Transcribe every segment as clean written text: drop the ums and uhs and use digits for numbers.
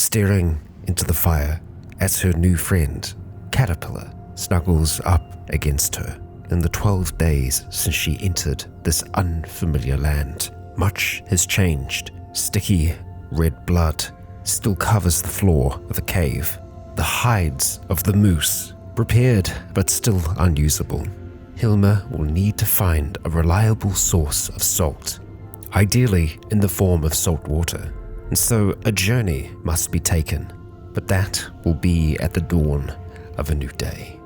staring into the fire as her new friend, Caterpillar, snuggles up against her. In the 12 days since she entered this unfamiliar land, much has changed. Sticky red blood still covers the floor of the cave. The hides of the moose, prepared but still unusable. Hilma will need to find a reliable source of salt, ideally in the form of salt water, and so a journey must be taken, but that will be at the dawn of a new day.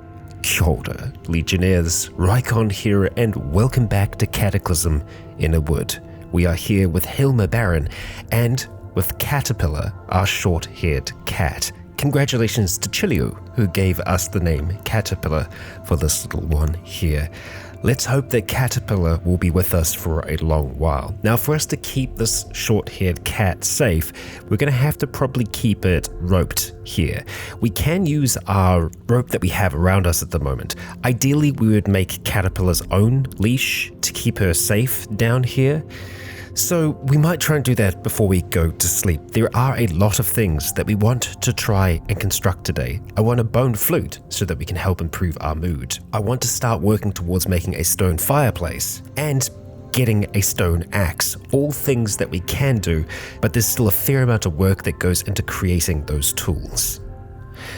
Kia ora, Legionnaires, Rycon here, and welcome back to Cataclysm Innawood. We are here with Hilma Baron and with Caterpillar, our short-haired cat. Congratulations to Chilio, who gave us the name Caterpillar for this little one here. Let's hope that Caterpillar will be with us for a long while. Now, for us to keep this short-haired cat safe, we're going to have to probably keep it roped here. We can use our rope that we have around us at the moment. Ideally, we would make Caterpillar's own leash to keep her safe down here. So we might try and do that before we go to sleep. There are a lot of things that we want to try and construct today. I want a bone flute so that we can help improve our mood. I want to start working towards making a stone fireplace and getting a stone axe. All things that we can do, but there's still a fair amount of work that goes into creating those tools.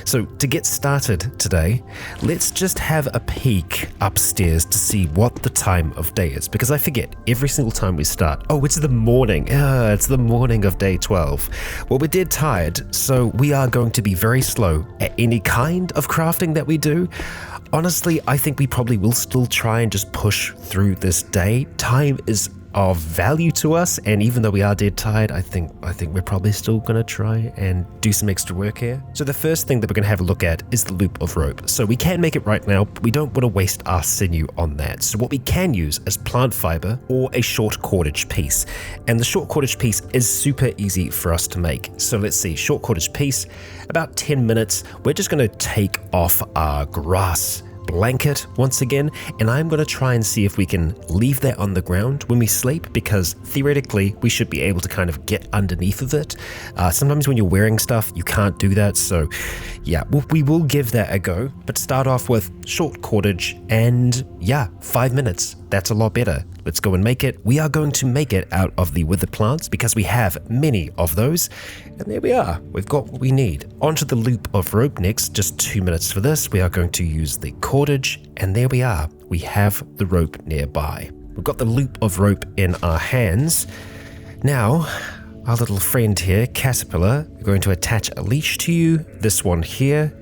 So to get started today, let's just have a peek upstairs to see what the time of day is, because I forget every single time we start. Oh, it's the morning. It's the morning of day 12. Well, we're dead tired, so we are going to be very slow at any kind of crafting that we do. Honestly, I think we probably will still try and just push through this day. Time is of value to us, and even though we are dead tired, I think we're probably still gonna try and do some extra work here. So the first thing that we're gonna have a look at is the loop of rope. So we can make it right now, but we don't want to waste our sinew on that. So what we can use is plant fiber or a short cordage piece, and the short cordage piece is super easy for us to make. So let's see, short cordage piece, about 10 minutes. We're just gonna take off our grass blanket once again, and I'm going to try and see if we can leave that on the ground when we sleep, because theoretically we should be able to kind of get underneath of it. Sometimes when you're wearing stuff you can't do that, so yeah, we will give that a go, but start off with short cordage, and yeah, 5 minutes. That's a lot better. Let's go and make it. We are going to make it out of the wither plants because we have many of those. And there we are. We've got what we need. Onto the loop of rope next. Just 2 minutes for this. We are going to use the cordage. And there we are. We have the rope nearby. We've got the loop of rope in our hands. Now, our little friend here, Caterpillar, we're going to attach a leash to you. This one here.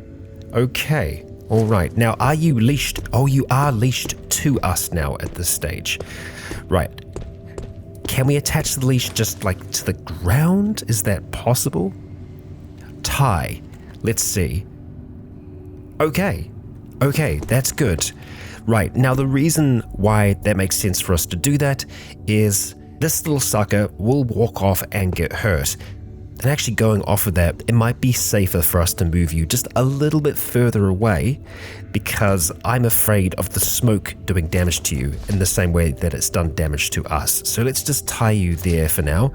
Okay. All right, now are you leashed? Oh, you are leashed to us now at this stage. Right. Can we attach the leash just like to the ground? Is that possible? Tie. Let's see. Okay, that's good. Right, now the reason why that makes sense for us to do that is this little sucker will walk off and get hurt. And actually going off of that, it might be safer for us to move you just a little bit further away, because I'm afraid of the smoke doing damage to you in the same way that it's done damage to us. So let's just tie you there for now.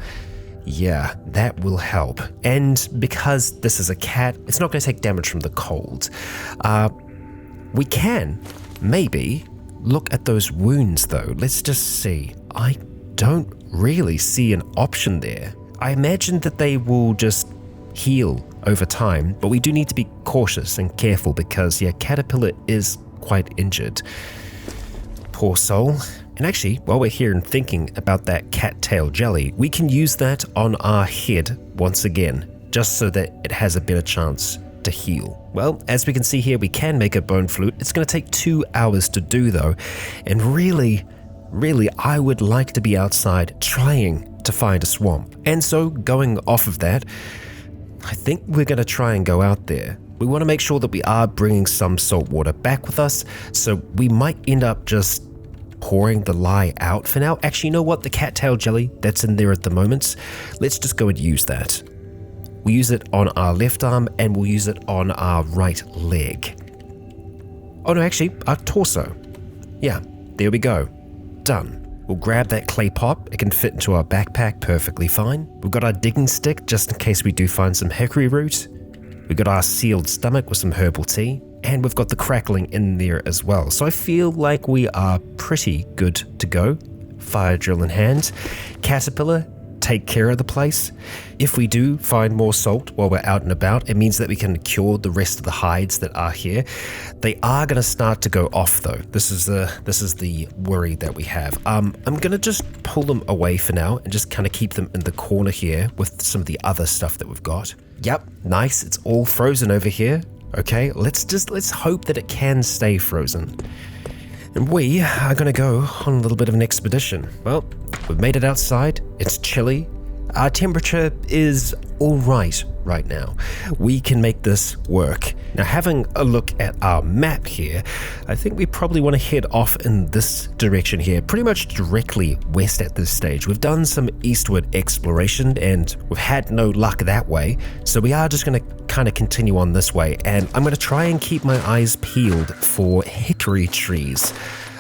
Yeah, that will help. And because this is a cat, it's not going to take damage from the cold. We can maybe look at those wounds though. Let's just see. I don't really see an option there. I imagine that they will just heal over time, but we do need to be cautious and careful because, yeah, Caterpillar is quite injured. Poor soul. And actually, while we're here and thinking about that cattail jelly, we can use that on our head once again, just so that it has a better chance to heal. Well, as we can see here, we can make a bone flute. It's going to take 2 hours to do though, and really, I would like to be outside trying to find a swamp. And so going off of that, I think we're going to try and go out there. We want to make sure that we are bringing some salt water back with us, so we might end up just pouring the lye out for now. Actually, you know what? The cattail jelly that's in there at the moment, let's just go and use that. We'll use it on our left arm and we'll use it on our right leg. Oh no, actually, our torso. Yeah, there we go. Done. We'll grab that clay pot. It can fit into our backpack perfectly fine. We've got our digging stick just in case we do find some hickory root. We've got our sealed stomach with some herbal tea. And we've got the crackling in there as well. So I feel like we are pretty good to go. Fire drill in hand. Caterpillar, take care of the place. If we do find more salt while we're out and about, it means that we can cure the rest of the hides that are here. They are going to start to go off though. This is the worry that we have. I'm going to just pull them away for now and just kind of keep them in the corner here with some of the other stuff that we've got. Yep, nice. It's all frozen over here. Okay, let's hope that it can stay frozen. And we are going to go on a little bit of an expedition. Well, we've made it outside. It's chilly. Our temperature is all right now. We can make this work. Now, having a look at our map here, I think we probably want to head off in this direction here, pretty much directly west at this stage. We've done some eastward exploration and we've had no luck that way, so we are just going to kind of continue on this way, and I'm going to try and keep my eyes peeled for hickory trees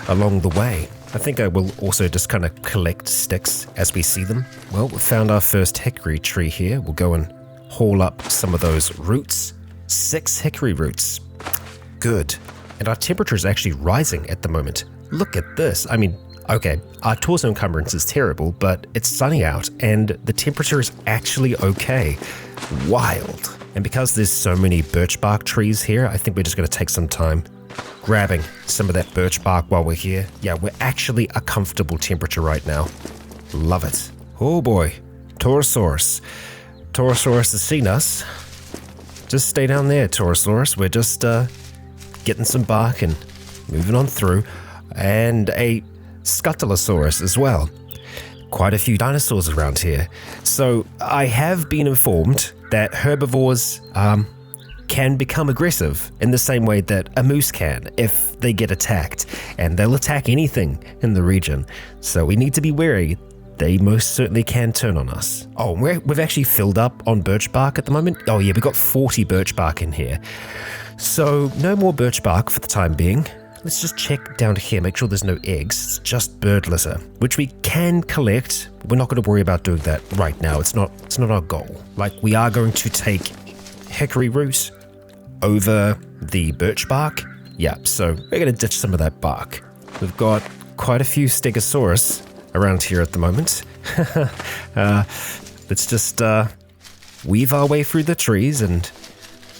along the way. I think I will also just kind of collect sticks as we see them. Well, we found our first hickory tree here. We'll go and haul up some of those roots. 6 hickory roots. Good. And our temperature is actually rising at the moment. Look at this. I mean, okay, our torso encumbrance is terrible, but it's sunny out and the temperature is actually okay. Wild. And because there's so many birch bark trees here, I think we're just going to take some time grabbing some of that birch bark while we're here. Yeah, we're actually a comfortable temperature right now. Love it. Oh boy. Torosaurus. Torosaurus has seen us. Just stay down there, Torosaurus. We're just getting some bark and moving on through. And a Scutellosaurus as well. Quite a few dinosaurs around here. So I have been informed that herbivores can become aggressive in the same way that a moose can if they get attacked, and they'll attack anything in the region. So we need to be wary. They most certainly can turn on us. Oh, we've actually filled up on birch bark at the moment. Oh yeah, we've got 40 birch bark in here. So no more birch bark for the time being. Let's just check down here, make sure there's no eggs. It's just bird litter, which we can collect. We're not going to worry about doing that right now. It's not our goal. Like, we are going to take hickory root over the birch bark. Yep, so we're going to ditch some of that bark. We've got quite a few Stegosaurus around here at the moment. Let's just weave our way through the trees and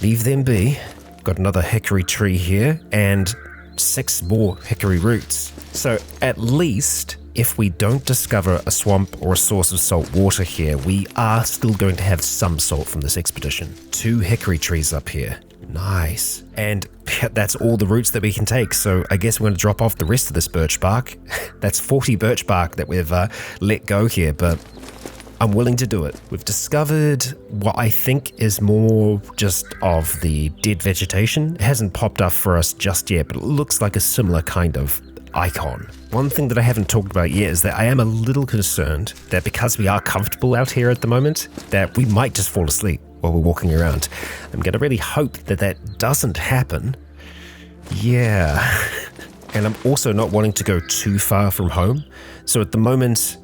leave them be. Got another hickory tree here and 6 more hickory roots. So at least if we don't discover a swamp or a source of salt water here, we are still going to have some salt from this expedition. 2 hickory trees up here. Nice. And that's all the roots that we can take. So I guess we're going to drop off the rest of this birch bark. That's 40 birch bark that we've let go here, but I'm willing to do it. We've discovered what I think is more just of the dead vegetation. It hasn't popped up for us just yet, but it looks like a similar kind of icon. One thing that I haven't talked about yet is that I am a little concerned that because we are comfortable out here at the moment, that we might just fall asleep while we're walking around. I'm going to really hope that that doesn't happen. Yeah. And I'm also not wanting to go too far from home. So at the moment,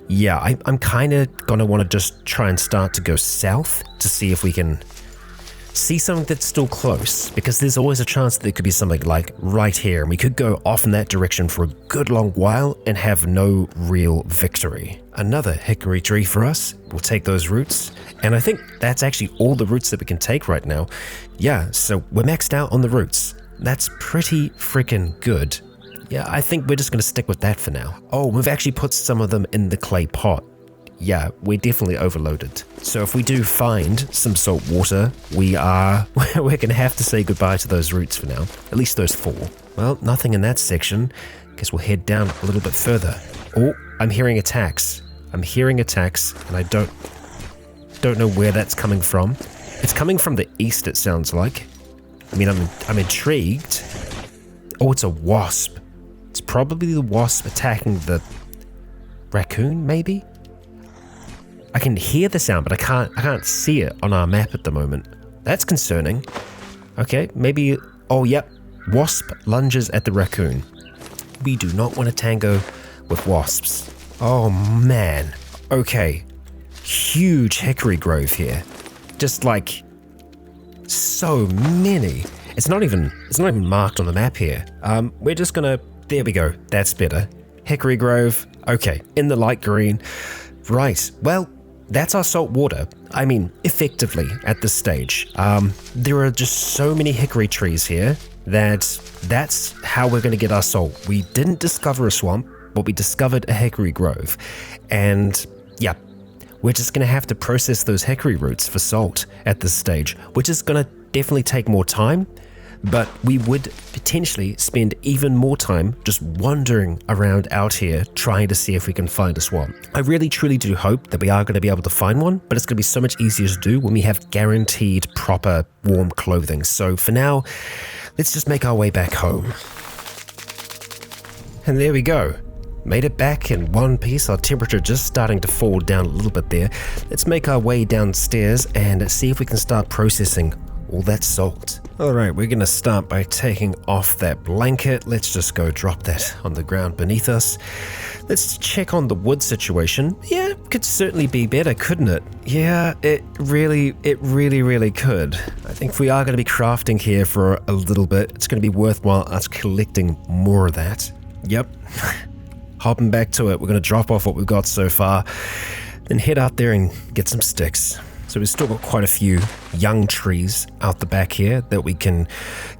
yeah, I'm kind of going to want to just try and start to go south to see if we can see something that's still close, because there's always a chance that there could be something like right here, and we could go off in that direction for a good long while and have no real victory. Another hickory tree for us. We'll take those roots, and I think that's actually all the roots that we can take right now. Yeah, so we're maxed out on the roots. That's pretty freaking good. Yeah, I think we're just going to stick with that for now. Oh, we've actually put some of them in the clay pot. Yeah, we're definitely overloaded. So if we do find some salt water, we're going to have to say goodbye to those roots for now. At least those 4. Well, nothing in that section. Guess we'll head down a little bit further. Oh, I'm hearing attacks. And I don't know where that's coming from. It's coming from the east, it sounds like. I mean, I'm intrigued. Oh, it's a wasp. It's probably the wasp attacking the raccoon, maybe? I can hear the sound, but I can't see it on our map at the moment. That's concerning. Okay, maybe... Oh, yep. Wasp lunges at the raccoon. We do not want to tango with wasps. Oh man. Okay. Huge hickory grove here. Just like so many. It's not even marked on the map here. We're just gonna, there we go. That's better. Hickory grove. Okay, in the light green. Right. Well, that's our salt water. I mean, effectively at this stage. There are just so many hickory trees here that's how we're going to get our salt. We didn't discover a swamp, but we discovered a hickory grove. And yeah, we're just going to have to process those hickory roots for salt at this stage, which is going to definitely take more time. But we would potentially spend even more time just wandering around out here trying to see if we can find a swamp. I really truly do hope that we are going to be able to find one, but it's going to be so much easier to do when we have guaranteed proper warm clothing. So for now, let's just make our way back home. And there we go. Made it back in one piece. Our temperature just starting to fall down a little bit there. Let's make our way downstairs and see if we can start processing all that salt. Alright, we're going to start by taking off that blanket. Let's just go drop that on the ground beneath us. Let's check on the wood situation. Yeah, could certainly be better, couldn't it? Yeah, it really could. I think if we are going to be crafting here for a little bit, it's going to be worthwhile us collecting more of that. Yep. Hopping back to it, we're going to drop off what we've got so far, then head out there and get some sticks. So we've still got quite a few young trees out the back here that we can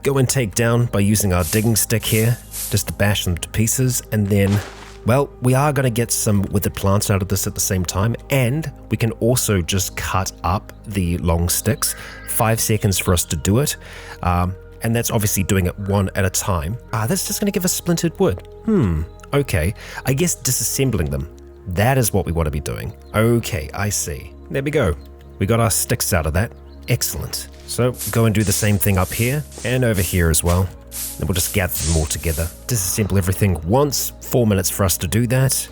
go and take down by using our digging stick here, just to bash them to pieces. And then, well, we are going to get some withered plants out of this at the same time. And we can also just cut up the long sticks, 5 seconds for us to do it. And that's obviously doing it one at a time. That's just going to give us splintered wood. Okay. I guess disassembling them. That is what we want to be doing. Okay, I see. There we go. We got our sticks out of that. Excellent. So go and do the same thing up here and over here as well. Then we'll just gather them all together. Disassemble everything once. 4 minutes for us to do that.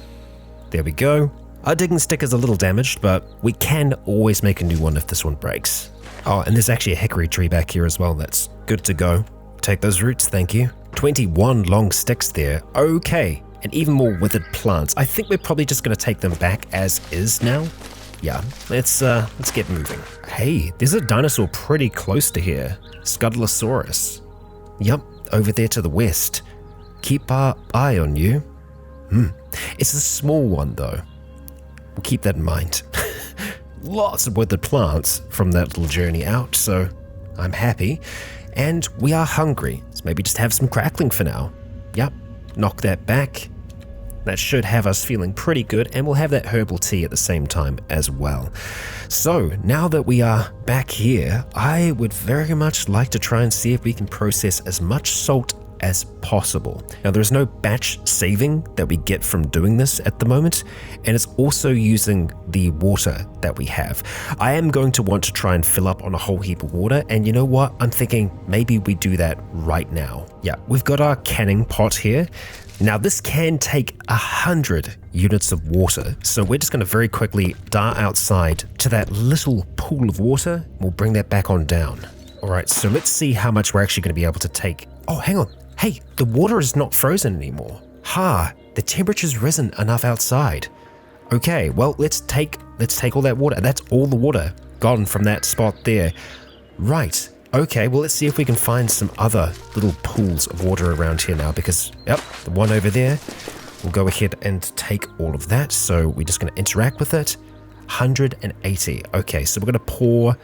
There we go. Our digging stick is a little damaged, but we can always make a new one if this one breaks. Oh, and there's actually a hickory tree back here as well. That's good to go. Take those roots, thank you. 21 long sticks there. Okay. And even more withered plants. I think we're probably just going to take them back as is now. Yeah, let's get moving. Hey, there's a dinosaur pretty close to here. Scuttleosaurus. Yep, over there to the west. Keep our eye on you. It's a small one though. We'll keep that in mind. Lots of withered plants from that little journey out, so I'm happy. And we are hungry, so maybe just have some crackling for now. Yep, knock that back. That should have us feeling pretty good, and we'll have that herbal tea at the same time as well. So now that we are back here, I would very much like to try and see if we can process as much salt as possible. Now there's no batch saving that we get from doing this at the moment, and it's also using the water that we have. I am going to want to try and fill up on a whole heap of water, and you know what? I'm thinking maybe we do that right now. Yeah, we've got our canning pot here. Now this can take 100 units of water, so we're just going to very quickly dart outside to that little pool of water. We'll bring that back on down. Alright, so let's see how much we're actually going to be able to take. Oh, hang on. Hey, the water is not frozen anymore. The temperature's risen enough outside. Okay, well, let's take all that water. That's all the water gone from that spot there. Right. Okay, well, let's see if we can find some other little pools of water around here now, because, yep, the one over there, we'll go ahead and take all of that. So we're just going to interact with it. 180. Okay, so we're going to pour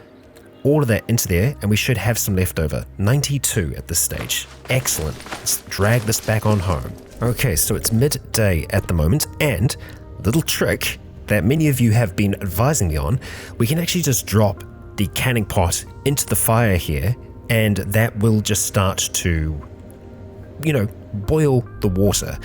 all of that into there, and we should have some left over. 92 at this stage. Excellent. Let's drag this back on home. Okay, so it's midday at the moment, and a little trick that many of you have been advising me on, we can actually just drop the canning pot into the fire here, and that will just start to, boil the water,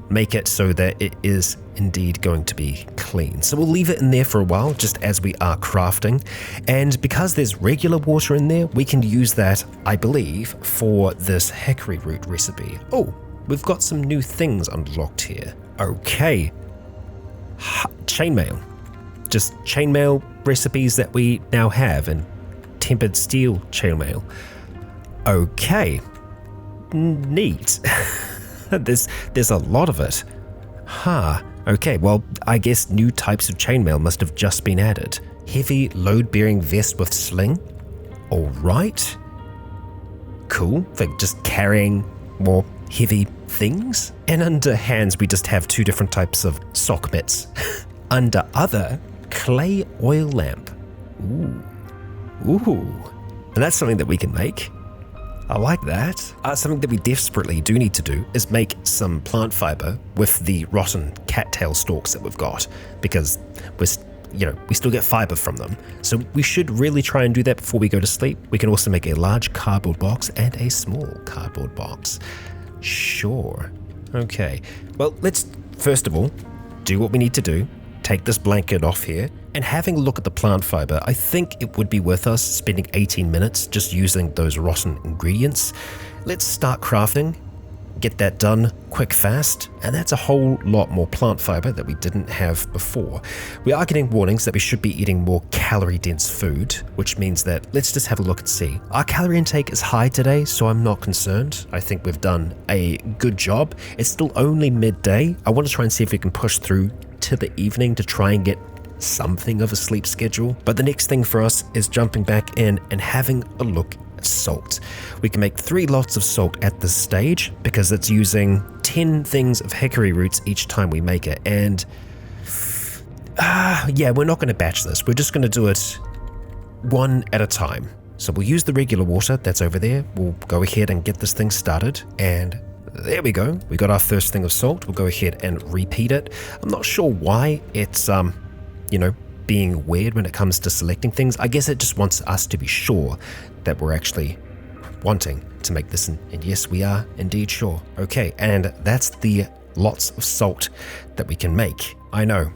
make it so that it is indeed going to be clean. So we'll leave it in there for a while, just as we are crafting, and because there's regular water in there, we can use that, I believe, for this hickory root recipe. Oh, we've got some new things unlocked here. Okay, chainmail. Just chainmail recipes that we now have, and tempered steel chainmail. Okay, neat. There's a lot of it. Huh. Okay, well, I guess new types of chainmail must have just been added. Heavy load-bearing vest with sling. All right. Cool, for just carrying more heavy things. And under hands, we just have 2 different types of sock mitts. Under other, clay oil lamp. Ooh. And that's something that we can make. I like that. Something that we desperately do need to do is make some plant fiber with the rotten cattail stalks that we've got, because we still get fiber from them. So we should really try and do that before we go to sleep. We can also make a large cardboard box and a small cardboard box. Sure. Okay. Well, let's first of all do what we need to do. Take this blanket off here, and having a look at the plant fiber, I think it would be worth us spending 18 minutes just using those rotten ingredients. Let's start crafting, get that done quick, fast, and that's a whole lot more plant fiber that we didn't have before. We are getting warnings that we should be eating more calorie-dense food, which means that let's just have a look and see. Our calorie intake is high today, so I'm not concerned. I think we've done a good job. It's still only midday. I want to try and see if we can push through to the evening to try and get something of a sleep schedule. But the next thing for us is jumping back in and having a look at salt. We can make 3 lots of salt at this stage because it's using 10 things of hickory roots each time we make it. And yeah, we're not going to batch this. We're just going to do it one at a time. So we'll use the regular water that's over there. We'll go ahead and get this thing started, and there we go. We got our first thing of salt. We'll go ahead and repeat it. I'm not sure why it's, being weird when it comes to selecting things. I guess it just wants us to be sure that we're actually wanting to make this. And yes, we are indeed sure. Okay, and that's the lots of salt that we can make. I know,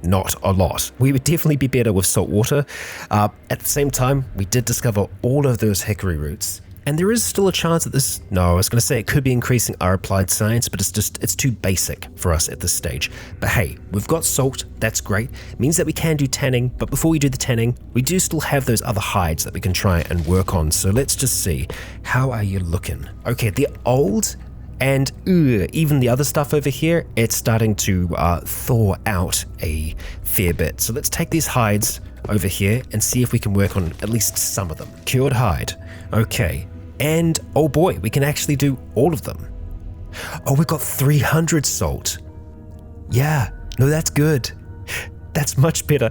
not a lot. We would definitely be better with salt water. At the same time, we did discover all of those hickory roots. And there is still a chance that this, no, I was going to say it could be increasing our applied science, but it's too basic for us at this stage. But hey, we've got salt, that's great. It means that we can do tanning, but before we do the tanning, we do still have those other hides that we can try and work on. So let's just see, how are you looking? Okay, they're old, and even the other stuff over here, it's starting to thaw out a fair bit. So let's take these hides over here and see if we can work on at least some of them. Cured hide, okay. And oh boy, we can actually do all of them. Oh, we've got 300 salt. Yeah, no, that's good. That's much better.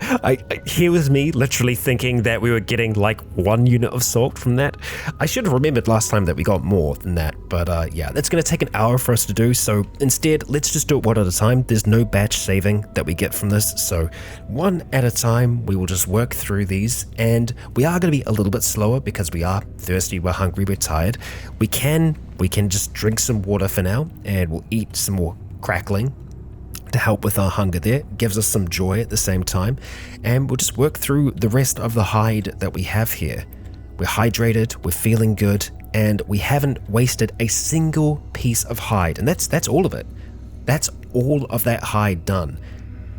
Here was me literally thinking that we were getting like 1 unit of salt from that. I should have remembered last time that we got more than that, but yeah, that's going to take an hour for us to do. So instead, let's just do it one at a time. There's no batch saving that we get from this. So one at a time, we will just work through these, and we are going to be a little bit slower because we are thirsty, we're hungry, we're tired. We can just drink some water for now, and we'll eat some more crackling to help with our hunger there. It gives us some joy at the same time, and we'll just work through the rest of the hide that we have here. We're hydrated, we're feeling good, and we haven't wasted a single piece of hide, and that's all of it. That's all of that hide done.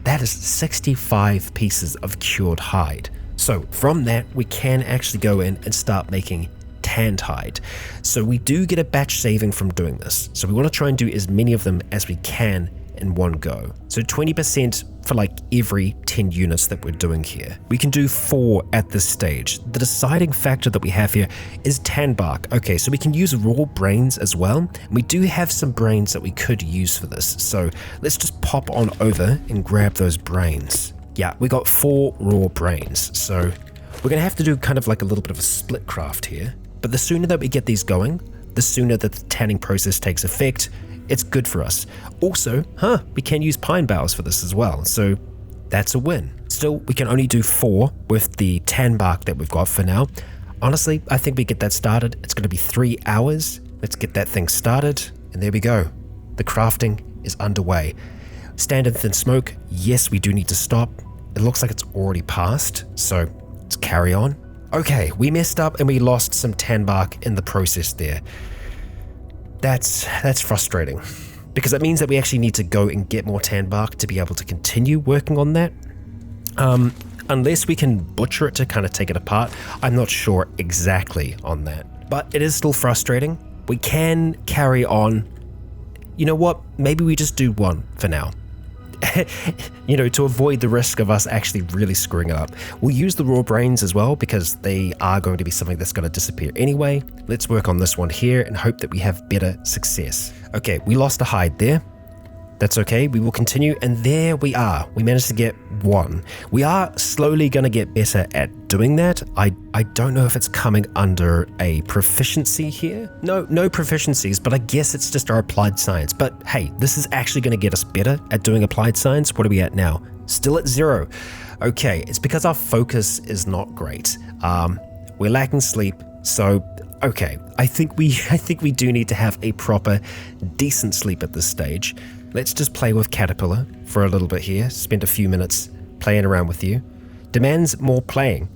That is 65 pieces of cured hide. So from that, we can actually go in and start making tanned hide. So we do get a batch saving from doing this. So we want to try and do as many of them as we can in one go. So 20% for like every 10 units that we're doing here. We can do 4 at this stage. The deciding factor that we have here is tan bark. Okay, so we can use raw brains as well. We do have some brains that we could use for this. So let's just pop on over and grab those brains. Yeah, we got 4 raw brains. So we're gonna have to do kind of like a little bit of a split craft here. But the sooner that we get these going, the sooner that the tanning process takes effect, it's good for us. Also, we can use pine boughs for this as well, so that's a win. Still, we can only do 4 with the tan bark that we've got for now. Honestly, I think we get that started. It's going to be 3 hours. Let's get that thing started, and there we go. The crafting is underway. Stand and thin smoke. Yes, we do need to stop. It looks like it's already passed, so let's carry on. Okay, we messed up and we lost some tan bark in the process there. That's frustrating, because that means that we actually need to go and get more tan bark to be able to continue working on that. Unless we can butcher it to kind of take it apart, I'm not sure exactly on that. But it is still frustrating. We can carry on you know what? Maybe we just do one for now. You know, to avoid the risk of us actually really screwing it up. We'll use the raw brains as well because they are going to be something that's going to disappear anyway. Let's work on this one here and hope that we have better success. Okay, we lost a hide there. That's okay, we will continue, and there we are. We managed to get one. We are slowly going to get better at doing that. I don't know if it's coming under a proficiency here. No proficiencies, but I guess it's just our applied science. But hey, this is actually going to get us better at doing applied science. What are we at now? Still at 0. Okay, it's because our focus is not great. We're lacking sleep, so okay. I think we do need to have a proper, decent sleep at this stage. Let's just play with Caterpillar for a little bit here. Spend a few minutes playing around with you. Demands more playing.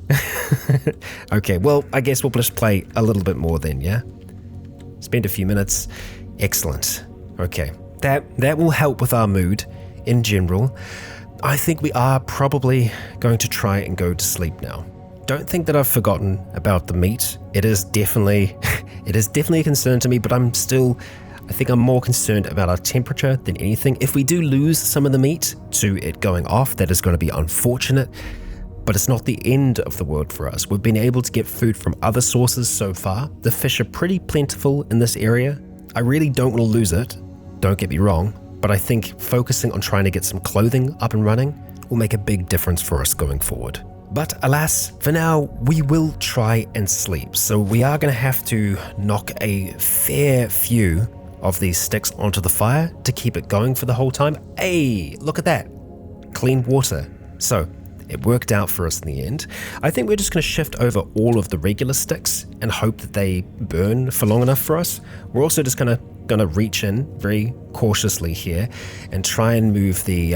Okay, well, I guess we'll just play a little bit more then, yeah? Spend a few minutes. Excellent. Okay, that will help with our mood in general. I think we are probably going to try and go to sleep now. Don't think that I've forgotten about the meat. It is definitely a concern to me, but I think I'm more concerned about our temperature than anything. If we do lose some of the meat to it going off, that is going to be unfortunate, but it's not the end of the world for us. We've been able to get food from other sources so far. The fish are pretty plentiful in this area. I really don't want to lose it, don't get me wrong, but I think focusing on trying to get some clothing up and running will make a big difference for us going forward. But alas, for now, we will try and sleep. So we are going to have to knock a fair few of these sticks onto the fire to keep it going for the whole time. Hey, look at that. Clean water. So it worked out for us in the end. I think we're just going to shift over all of the regular sticks and hope that they burn for long enough for us. We're also just going to reach in very cautiously here and try and move the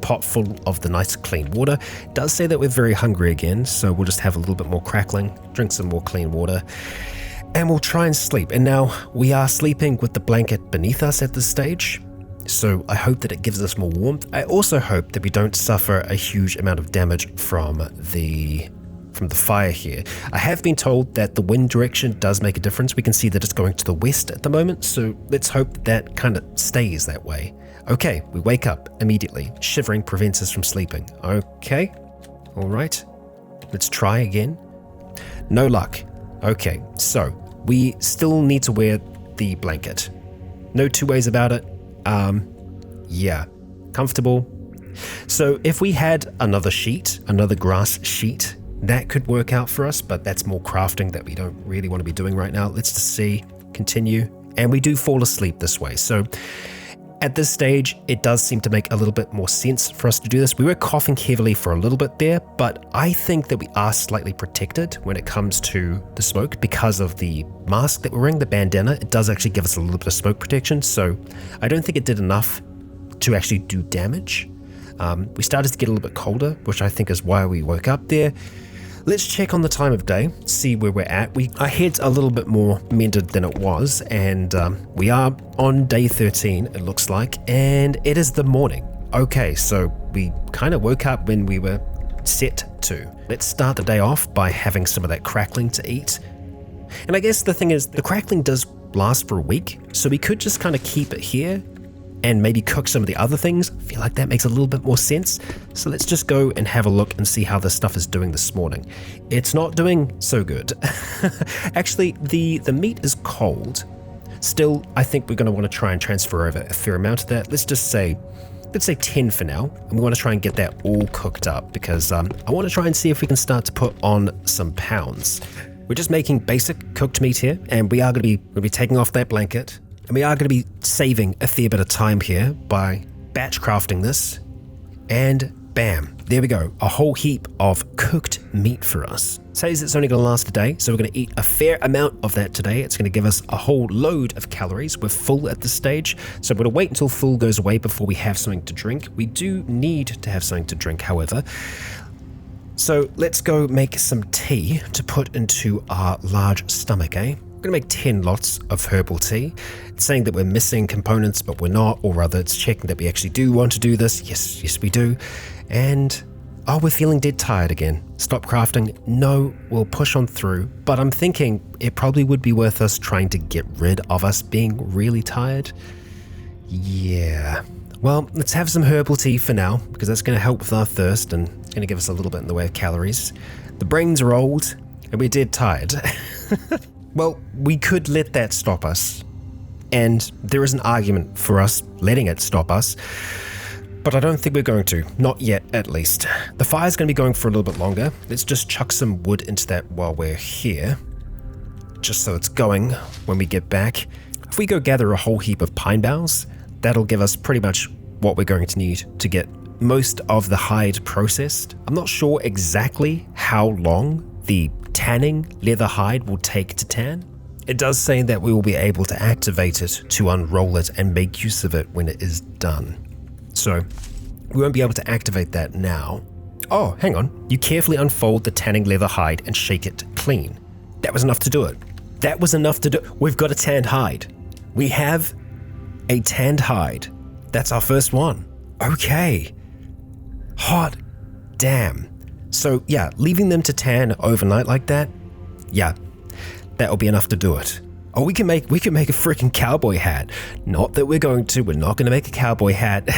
pot full of the nice clean water. It does say that we're very hungry again, so we'll just have a little bit more crackling, drink some more clean water, and we'll try and sleep. And now we are sleeping with the blanket beneath us at this stage, so I hope that it gives us more warmth. I also hope that we don't suffer a huge amount of damage from the fire here. I have been told that the wind direction does make a difference. We can see that it's going to the west at the moment, so let's hope that kind of stays that way. Okay, we wake up immediately. Shivering prevents us from sleeping. Okay, all right. Let's try again. No luck. Okay, so we still need to wear the blanket. No two ways about it. Yeah, comfortable. So if we had another sheet, another grass sheet, that could work out for us, but that's more crafting that we don't really want to be doing right now. Let's just see, continue. And we do fall asleep this way. So at this stage, it does seem to make a little bit more sense for us to do this. We were coughing heavily for a little bit there, but I think that we are slightly protected when it comes to the smoke because of the mask that we're wearing, the bandana. It does actually give us a little bit of smoke protection, so I don't think it did enough to actually do damage. We started to get a little bit colder, which I think is why we woke up there. Let's check on the time of day, see where we're at. Our head's a little bit more mended than it was, and we are on day 13, it looks like, and it is the morning. Okay, so we kind of woke up when we were set to. Let's start the day off by having some of that crackling to eat. And I guess the thing is, the crackling does last for a week, so we could just kind of keep it here and maybe cook some of the other things. I feel like that makes a little bit more sense. So let's just go and have a look and see how this stuff is doing this morning. It's not doing so good. Actually, the meat is cold. Still, I think we're going to want to try and transfer over a fair amount of that. Let's say 10 for now. And we want to try and get that all cooked up because I want to try and see if we can start to put on some pounds. We're just making basic cooked meat here, and we are going to be taking off that blanket. And we are going to be saving a fair bit of time here by batch crafting this. And bam, there we go. A whole heap of cooked meat for us. Says it's only going to last a day, so we're going to eat a fair amount of that today. It's going to give us a whole load of calories. We're full at this stage, so we're going to wait until full goes away before we have something to drink. We do need to have something to drink, however. So let's go make some tea to put into our large stomach, eh? We're going to make 10 lots of herbal tea. It's saying that we're missing components, but we're not, or rather it's checking that we actually do want to do this. Yes, we do. And, we're feeling dead tired again. Stop crafting. No, we'll push on through. But I'm thinking it probably would be worth us trying to get rid of us being really tired. Yeah. Well, let's have some herbal tea for now, because that's going to help with our thirst and going to give us a little bit in the way of calories. The brains are old, and we're dead tired. Well, we could let that stop us. And there is an argument for us letting it stop us, but I don't think we're going to. Not yet, at least. The fire's going to be going for a little bit longer. Let's just chuck some wood into that while we're here, just so it's going when we get back. If we go gather a whole heap of pine boughs, that'll give us pretty much what we're going to need to get most of the hide processed. I'm not sure exactly how long the tanning leather hide will take to tan. It does say that we will be able to activate it to unroll it and make use of it when it is done. So we won't be able to activate that now. Oh, hang on. You carefully unfold the tanning leather hide and shake it clean. That was enough to do it. That was enough to do. We've got a tanned hide. We have a tanned hide. That's our first one. Okay. Hot damn. So yeah, leaving them to tan overnight like that, yeah, that'll be enough to do it. Oh, we can make a freaking cowboy hat. Not that we're not going to make a cowboy hat.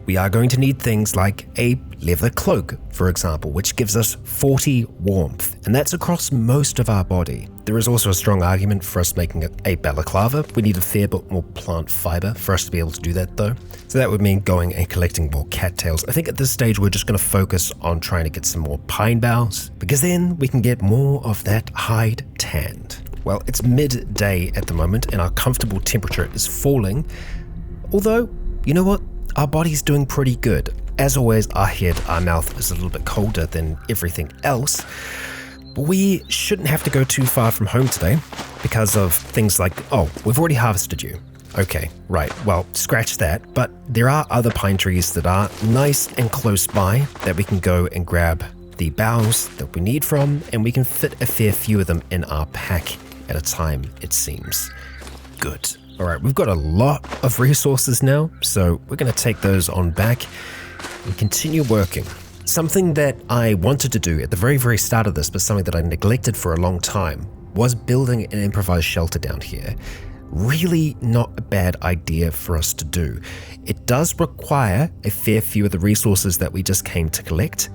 We are going to need things like a leather cloak, for example, which gives us 40 warmth, and that's across most of our body. There is also a strong argument for us making a balaclava. We need a fair bit more plant fiber for us to be able to do that though. So that would mean going and collecting more cattails. I think at this stage we're just going to focus on trying to get some more pine boughs, because then we can get more of that hide tanned. Well, it's midday at the moment and our comfortable temperature is falling, although, you know what? Our body's doing pretty good. As always, our mouth is a little bit colder than everything else. But we shouldn't have to go too far from home today because of things like, oh, we've already harvested you. Okay, right, well, scratch that. But there are other pine trees that are nice and close by that we can go and grab the boughs that we need from, and we can fit a fair few of them in our pack at a time, it seems. Good. All right, we've got a lot of resources now, so we're going to take those on back and continue working. Something that I wanted to do at the very, very start of this, but something that I neglected for a long time, was building an improvised shelter down here. Really not a bad idea for us to do. It does require a fair few of the resources that we just came to collect,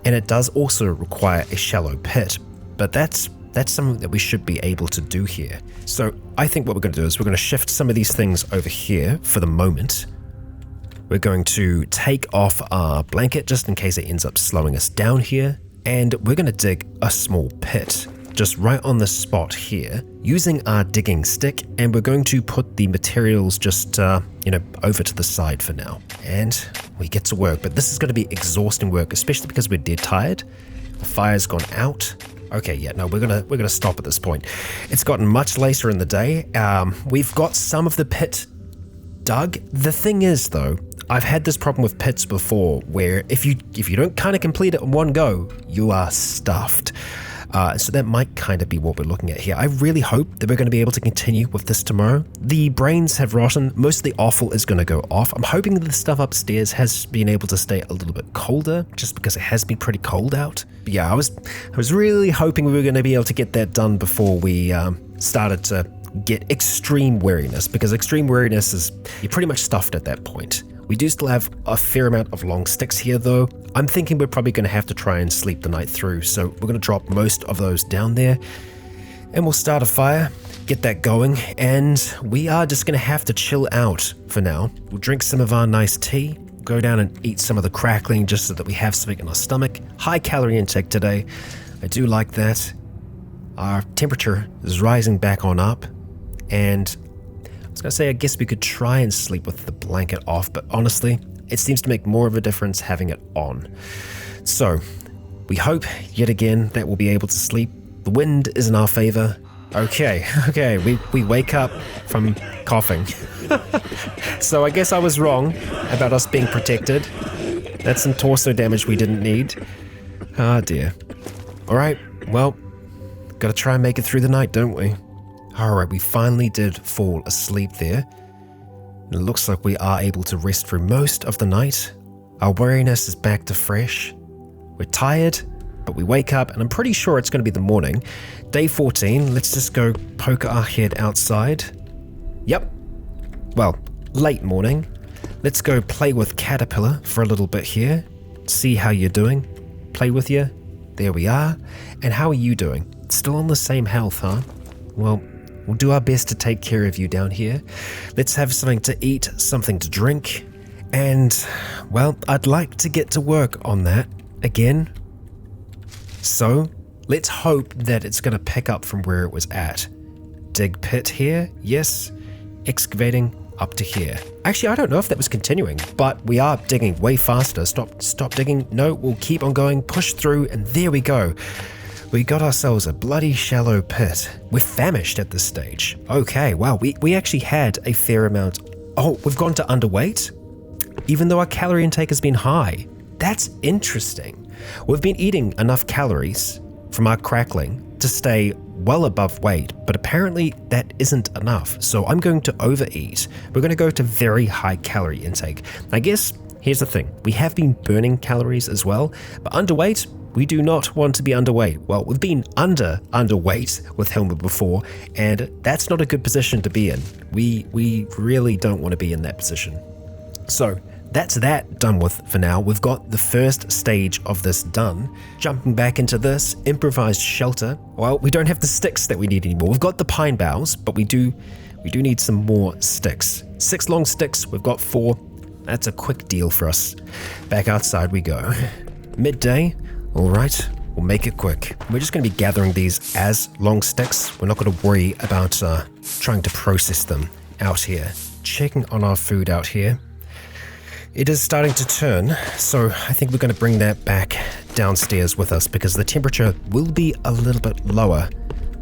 and it does also require a shallow pit, but that's something that we should be able to do here. So I think what we're going to do is we're going to shift some of these things over here for the moment. We're going to take off our blanket just in case it ends up slowing us down here. And we're going to dig a small pit just right on the spot here using our digging stick. And we're going to put the materials just, over to the side for now. And we get to work. But this is going to be exhausting work, especially because we're dead tired. The fire's gone out. Okay, yeah, no, we're gonna stop at this point. It's gotten much later in the day. We've got some of the pit dug. The thing is, though, I've had this problem with pits before, where if you don't kind of complete it in one go, you are stuffed. So that might kind of be what we're looking at here. I really hope that we're going to be able to continue with this tomorrow. The brains have rotten. Most of the offal is going to go off. I'm hoping that the stuff upstairs has been able to stay a little bit colder, just because it has been pretty cold out. But yeah, I was really hoping we were going to be able to get that done before we started to get extreme weariness, because extreme weariness is, you're pretty much stuffed at that point. We do still have a fair amount of long sticks here though. I'm thinking we're probably going to have to try and sleep the night through, so we're going to drop most of those down there and we'll start a fire, get that going, and we are just going to have to chill out for now. We'll drink some of our nice tea, go down and eat some of the crackling just so that we have something in our stomach. High calorie intake today. I do like that. Our temperature is rising back on up, and I was going to say, I guess we could try and sleep with the blanket off, but honestly, it seems to make more of a difference having it on. So, we hope, yet again, that we'll be able to sleep. The wind is in our favor. Okay, we wake up from coughing. So I guess I was wrong about us being protected. That's some torso damage we didn't need. Ah dear. Alright, well, gotta try and make it through the night, don't we? Alright, we finally did fall asleep there. It looks like we are able to rest through most of the night. Our weariness is back to fresh. We're tired, but we wake up and I'm pretty sure it's going to be the morning. Day 14, let's just go poke our head outside. Yep. Well, late morning. Let's go play with Caterpillar for a little bit here. See how you're doing. Play with you. There we are. And how are you doing? Still on the same health, huh? Well, we'll do our best to take care of you down here. Let's have something to eat, something to drink. And, well, I'd like to get to work on that again. So, let's hope that it's going to pick up from where it was at. Dig pit here, yes. Excavating up to here. Actually, I don't know if that was continuing, but we are digging way faster. Stop digging. No, we'll keep on going, push through, and there we go. We got ourselves a bloody shallow pit. We're famished at this stage. Okay, wow, we actually had a fair amount. Oh, we've gone to underweight, even though our calorie intake has been high. That's interesting. We've been eating enough calories from our crackling to stay well above weight, but apparently that isn't enough. So I'm going to overeat. We're going to go to very high calorie intake. I guess here's the thing. We have been burning calories as well, but underweight, we do not want to be underweight. Well, we've been underweight with Hilma before, and that's not a good position to be in. We really don't want to be in that position. So that's that done with for now. We've got the first stage of this done. Jumping back into this improvised shelter. Well, we don't have the sticks that we need anymore. We've got the pine boughs, but we do need some more sticks. 6 long sticks, we've got 4. That's a quick deal for us. Back outside we go. Midday. All right, we'll make it quick. We're just going to be gathering these as long sticks. We're not going to worry about trying to process them out here. Checking on our food out here. It is starting to turn, so I think we're going to bring that back downstairs with us because the temperature will be a little bit lower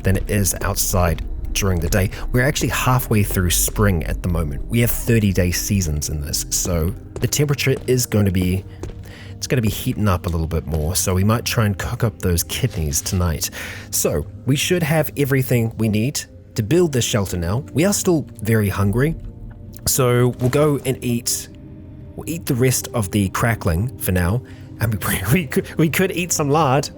than it is outside during the day. We're actually halfway through spring at the moment. We have 30-day seasons in this, so the temperature is going to be heating up a little bit more, so we might try and cook up those kidneys tonight. So we should have everything we need to build this shelter now. We are still very hungry, so we'll go and eat. We'll eat the rest of the crackling for now, and we could eat some lard.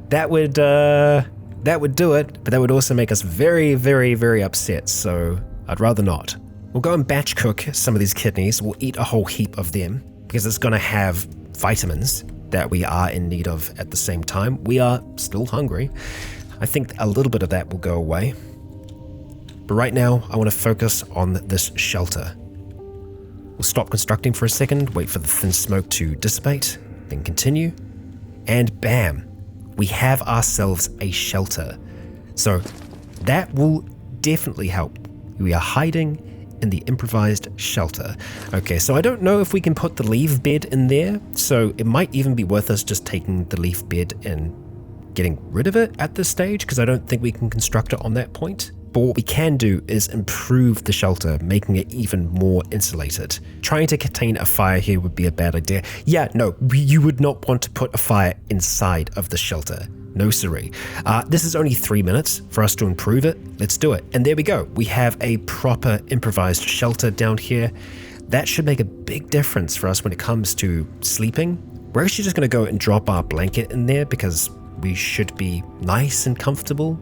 That would do it, but that would also make us very, very, very upset, so I'd rather not. We'll go and batch cook some of these kidneys. We'll eat a whole heap of them because it's going to have vitamins that we are in need of at the same time. We are still hungry. I think a little bit of that will go away. But right now, I want to focus on this shelter. We'll stop constructing for a second, wait for the thin smoke to dissipate, then continue, and bam, we have ourselves a shelter. So that will definitely help. We are hiding in the improvised shelter. Okay, so I don't know if we can put the leaf bed in there, so it might even be worth us just taking the leaf bed and getting rid of it at this stage, because I don't think we can construct it on that point. But what we can do is improve the shelter, making it even more insulated. Trying to contain a fire here would be a bad idea. Yeah, no, you would not want to put a fire inside of the shelter. No siree. This is only 3 minutes for us to improve it. Let's do it. And there we go. We have a proper improvised shelter down here. That should make a big difference for us when it comes to sleeping. We're actually just going to go and drop our blanket in there because we should be nice and comfortable.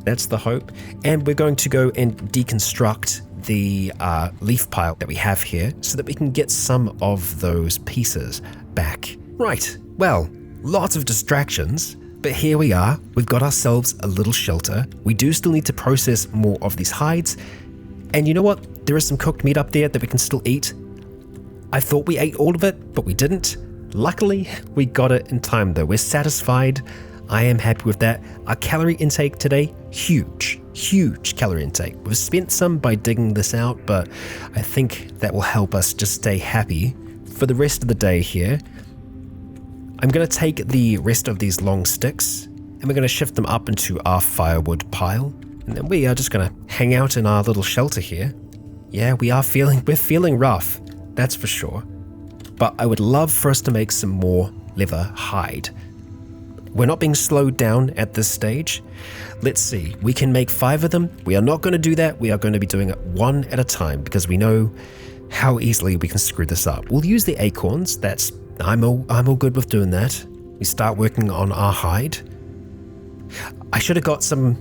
That's the hope. And we're going to go and deconstruct the leaf pile that we have here so that we can get some of those pieces back. Right. Well, lots of distractions, but here we are. We've got ourselves a little shelter. We do still need to process more of these hides. And you know what? There is some cooked meat up there that we can still eat. I thought we ate all of it, but we didn't. Luckily, we got it in time though. We're satisfied. I am happy with that. Our calorie intake today, huge calorie intake. We've spent some by digging this out, but I think that will help us just stay happy for the rest of the day here. I'm going to take the rest of these long sticks and we're going to shift them up into our firewood pile. And then we are just going to hang out in our little shelter here. Yeah, we're feeling rough, that's for sure. But I would love for us to make some more leather hide. We're not being slowed down at this stage. Let's see, we can make 5 of them. We are not going to do that. We are going to be doing it 1 at a time because we know how easily we can screw this up. We'll use the acorns. I'm all good with doing that. We start working on our hide. I should have got some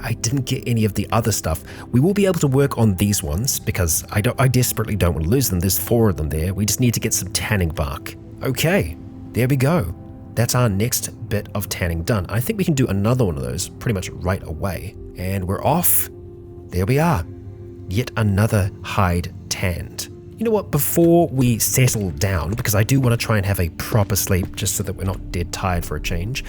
I didn't get any of the other stuff. We will be able to work on these ones because I desperately don't want to lose them. There's 4 of them there. We just need to get some tanning bark. Okay, there we go. That's our next bit of tanning done. I think we can do another one of those pretty much right away. And we're off. There we are. Yet another hide tanned. You know what, before we settle down, because I do want to try and have a proper sleep just so that we're not dead tired for a change.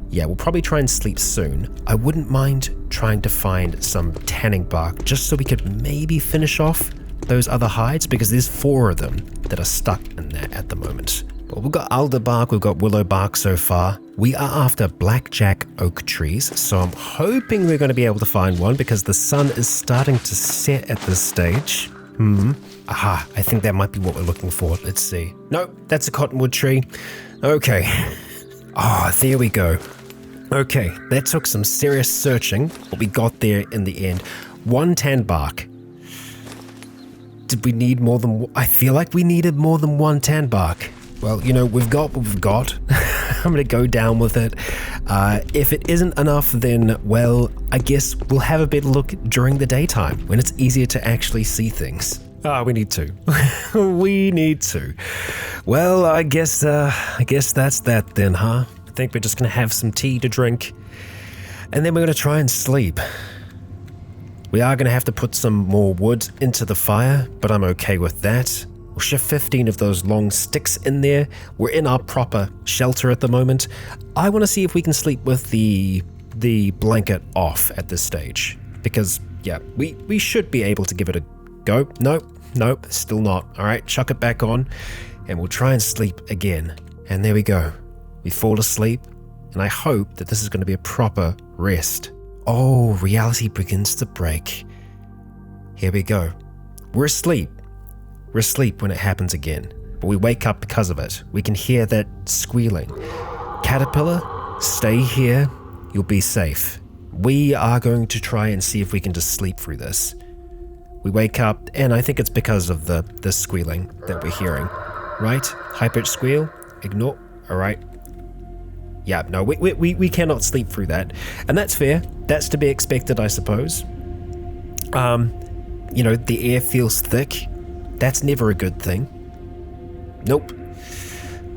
Yeah, we'll probably try and sleep soon. I wouldn't mind trying to find some tanning bark just so we could maybe finish off those other hides, because there's 4 of them that are stuck in there at the moment. Well, we've got alder bark, we've got willow bark so far. We are after blackjack oak trees, so I'm hoping we're going to be able to find one because the sun is starting to set at this stage. Aha, I think that might be what we're looking for. Let's see. Nope, that's a cottonwood tree. Okay. Oh, there we go. Okay, that took some serious searching, but we got there in the end. 1 tan bark. Did we need more than... I feel like we needed more than 1 tan bark. Well, you know, we've got what we've got. I'm going to go down with it. If it isn't enough, then, well, I guess we'll have a better look during the daytime when it's easier to actually see things. We need to. We need to. Well, I guess that's that then, huh? I think we're just going to have some tea to drink, and then we're going to try and sleep. We are going to have to put some more wood into the fire, but I'm okay with that. We'll shift 15 of those long sticks in there. We're in our proper shelter at the moment. I want to see if we can sleep with the blanket off at this stage, because, yeah, we should be able to give it a go. Nope, still not. All right, chuck it back on, and we'll try and sleep again. And there we go. We fall asleep, and I hope that this is going to be a proper rest. Oh, reality begins to break. Here we go. We're asleep. We're asleep when it happens again, but we wake up because of it. We can hear that squealing. Caterpillar, stay here. You'll be safe. We are going to try and see if we can just sleep through this. We wake up, and I think it's because of the squealing that we're hearing. Right? High-pitched squeal. Ignore. All right. Yeah, no, we cannot sleep through that. And that's fair. That's to be expected, I suppose. You know, the air feels thick. That's never a good thing. Nope.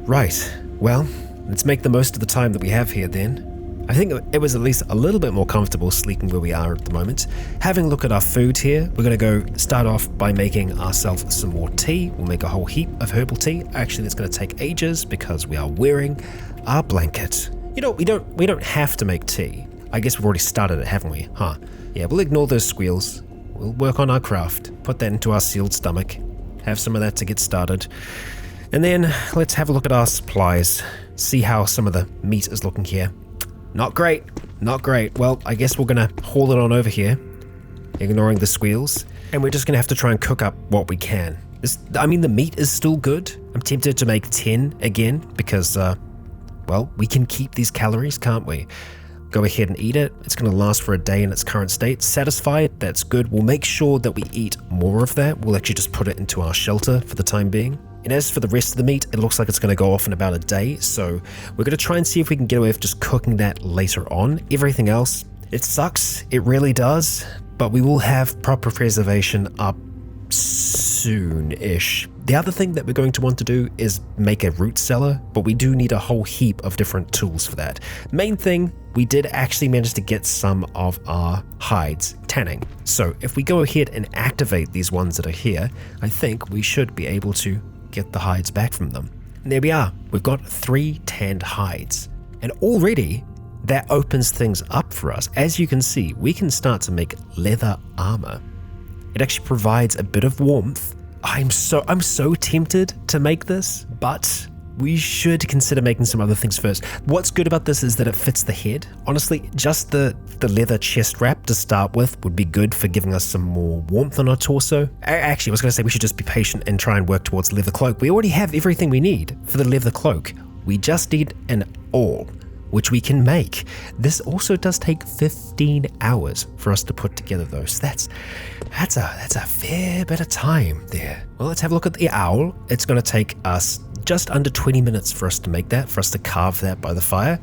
Right. Well, let's make the most of the time that we have here then. I think it was at least a little bit more comfortable sleeping where we are at the moment. Having a look at our food here, we're going to go start off by making ourselves some more tea. We'll make a whole heap of herbal tea. Actually, that's going to take ages because we are wearing our blanket. You know, we don't have to make tea. I guess we've already started it, haven't we? Huh. Yeah, we'll ignore those squeals. We'll work on our craft. Put that into our sealed stomach. Have some of that to get started. And then let's have a look at our supplies. See how some of the meat is looking here. Not great. Not great. Well, I guess we're going to haul it on over here, ignoring the squeals. And we're just going to have to try and cook up what we can. I mean, the meat is still good. I'm tempted to make 10 again because, well, we can keep these calories, can't we? Go ahead and eat it. It's going to last for a day in its current state. Satisfied, that's good. We'll make sure that we eat more of that. We'll actually just put it into our shelter for the time being. And as for the rest of the meat, it looks like it's going to go off in about a day. So we're going to try and see if we can get away with just cooking that later on. Everything else, it sucks. It really does. But we will have proper preservation up soon-ish. The other thing that we're going to want to do is make a root cellar, but we do need a whole heap of different tools for that. Main thing, we did actually manage to get some of our hides tanning. So if we go ahead and activate these ones that are here, I think we should be able to get the hides back from them. And there we are. We've got 3 tanned hides. And already that opens things up for us. As you can see, we can start to make leather armor. It actually provides a bit of warmth. I'm so tempted to make this, but we should consider making some other things first. What's good about this is that it fits the head. Honestly, just the leather chest wrap to start with would be good for giving us some more warmth on our torso. Actually, I was going to say we should just be patient and try and work towards leather cloak. We already have everything we need for the leather cloak. We just need an awl, which we can make. This also does take 15 hours for us to put together those. That's a fair bit of time there. Well, let's have a look at the owl. It's going to take us just under 20 minutes for us to make that, for us to carve that by the fire.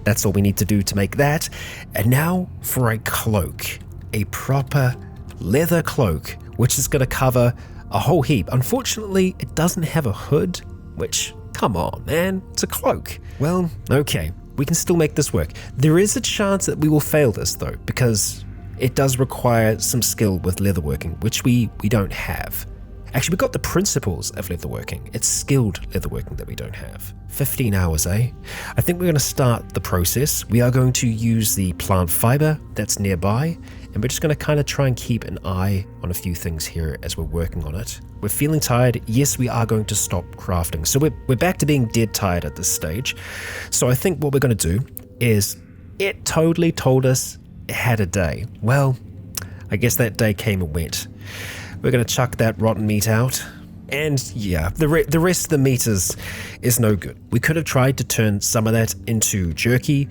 That's all we need to do to make that. And now for a cloak, a proper leather cloak, which is going to cover a whole heap. Unfortunately, it doesn't have a hood, which, come on, man, it's a cloak. Well, okay, we can still make this work. There is a chance that we will fail this though, because it does require some skill with leatherworking, which we don't have. Actually, we got the principles of leatherworking. It's skilled leatherworking that we don't have. 15 hours, eh? I think we're going to start the process. We are going to use the plant fiber that's nearby, and we're just going to kind of try and keep an eye on a few things here as we're working on it. We're feeling tired. Yes, we are going to stop crafting. So we're back to being dead tired at this stage. So I think what we're going to do is, it totally told us it had a day. Well, I guess that day came and went. We're going to chuck that rotten meat out. And yeah, the rest of the meat is no good. We could have tried to turn some of that into jerky,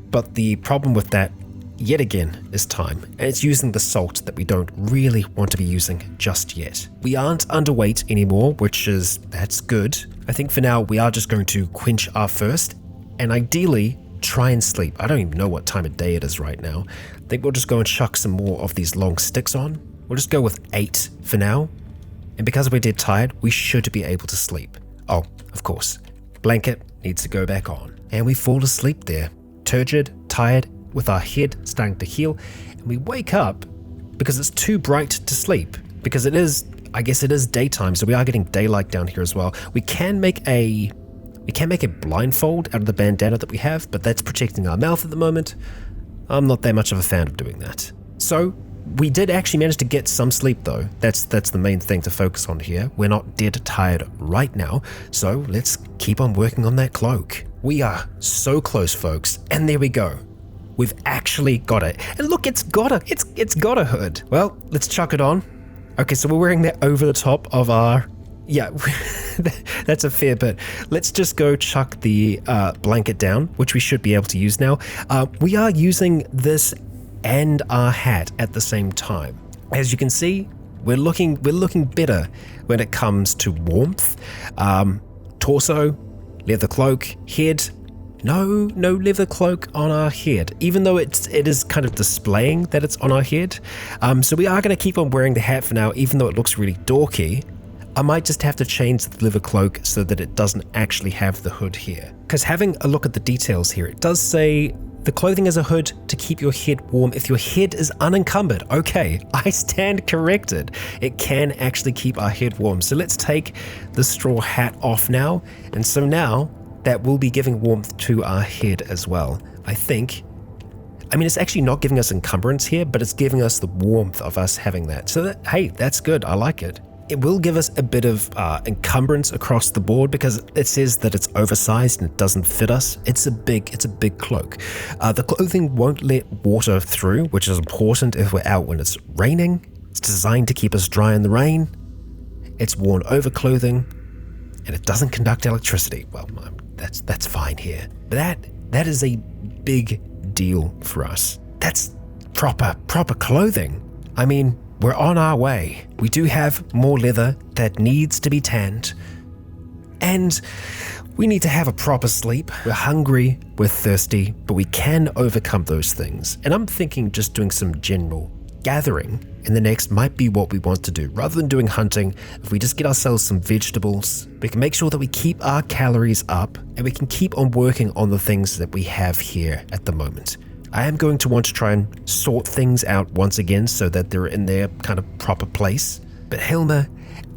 but the problem with that, yet again, is time. And it's using the salt that we don't really want to be using just yet. We aren't underweight anymore, that's good. I think for now, we are just going to quench our thirst and ideally try and sleep. I don't even know what time of day it is right now. I think we'll just go and chuck some more of these long sticks on. We'll just go with 8 for now. And because we're dead tired, we should be able to sleep. Oh, of course, blanket needs to go back on. And we fall asleep there, turgid, tired, with our head starting to heal. And we wake up because it's too bright to sleep. Because I guess it is daytime, so we are getting daylight down here as well. We can make a blindfold out of the bandana that we have, but that's protecting our mouth at the moment. I'm not that much of a fan of doing that. So we did actually manage to get some sleep though. That's the main thing to focus on here. We're not dead tired right now, so let's keep on working on that cloak. We are so close, folks, and there we go. We've actually got it. And look, it's got a hood. Well, let's chuck it on. Okay, so we're wearing that over the top of our... Yeah, that's a fair bit. Let's just go chuck the blanket down, which we should be able to use now. We are using this and our hat at the same time. As you can see, we're looking better when it comes to warmth. Torso, leather cloak, head. No leather cloak on our head, even though it is kind of displaying that it's on our head. So we are going to keep on wearing the hat for now, even though it looks really dorky. I might just have to change the leather cloak so that it doesn't actually have the hood here. Because having a look at the details here, it does say the clothing is a hood to keep your head warm if your head is unencumbered. Okay, I stand corrected. It can actually keep our head warm. So let's take the straw hat off now. And so now that will be giving warmth to our head as well. I mean, it's actually not giving us encumbrance here, but it's giving us the warmth of us having that. So hey, that's good. I like it. It will give us a bit of encumbrance across the board because it says that it's oversized and it doesn't fit us. It's a big cloak. The clothing won't let water through, which is important if we're out when it's raining. It's designed to keep us dry in the rain. It's worn over clothing, and it doesn't conduct electricity. Well, that's fine here. But that is a big deal for us. That's proper clothing. I mean, we're on our way. We do have more leather that needs to be tanned. And we need to have a proper sleep. We're hungry, we're thirsty, but we can overcome those things. And I'm thinking just doing some general gathering in the next might be what we want to do. Rather than doing hunting, if we just get ourselves some vegetables, we can make sure that we keep our calories up and we can keep on working on the things that we have here at the moment. I am going to want to try and sort things out once again so that they're in their kind of proper place. But Hilma,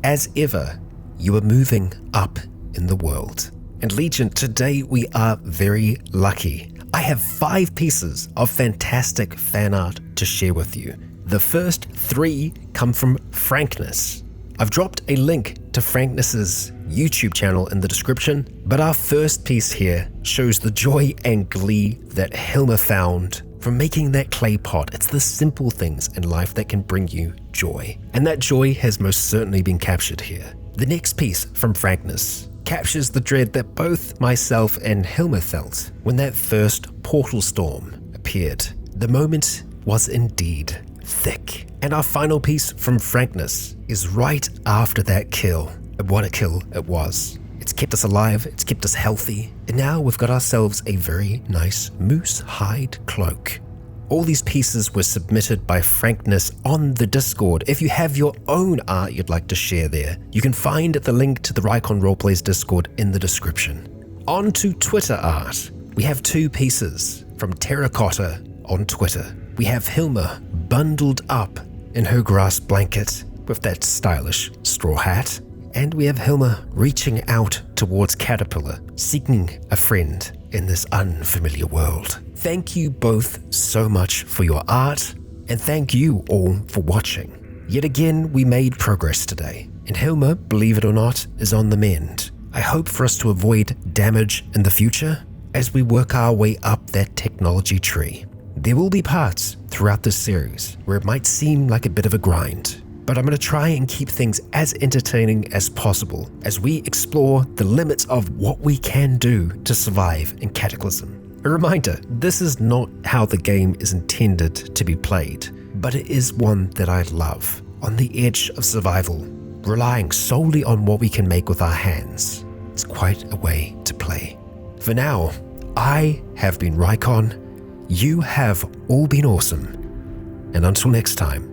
as ever, you are moving up in the world. And Legion, today we are very lucky. I have 5 pieces of fantastic fan art to share with you. The first 3 come from Frankness. I've dropped a link to Frankness's YouTube channel in the description, but our first piece here shows the joy and glee that Hilma found from making that clay pot. It's the simple things in life that can bring you joy, and that joy has most certainly been captured here. The next piece from Frankness captures the dread that both myself and Hilma felt when that first portal storm appeared. The moment was indeed thick. And our final piece from Frankness is right after that kill. What a kill it was. It's kept us alive, it's kept us healthy, and now we've got ourselves a very nice moose hide cloak. All these pieces were submitted by Frankness on the Discord. If you have your own art you'd like to share there, you can find the link to the Rycon Roleplays Discord in the description. On to Twitter art. We have 2 pieces from Terracotta on Twitter. We have Hilma bundled up in her grass blanket with that stylish straw hat. And we have Hilma reaching out towards Caterpillar, seeking a friend in this unfamiliar world. Thank you both so much for your art, and thank you all for watching. Yet again, we made progress today, and Hilma, believe it or not, is on the mend. I hope for us to avoid damage in the future as we work our way up that technology tree. There will be parts throughout this series where it might seem like a bit of a grind, but I'm going to try and keep things as entertaining as possible as we explore the limits of what we can do to survive in Cataclysm. A reminder, this is not how the game is intended to be played, but it is one that I love. On the edge of survival, relying solely on what we can make with our hands. It's quite a way to play. For now, I have been Rycon, you have all been awesome, and until next time,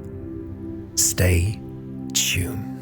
stay tuned.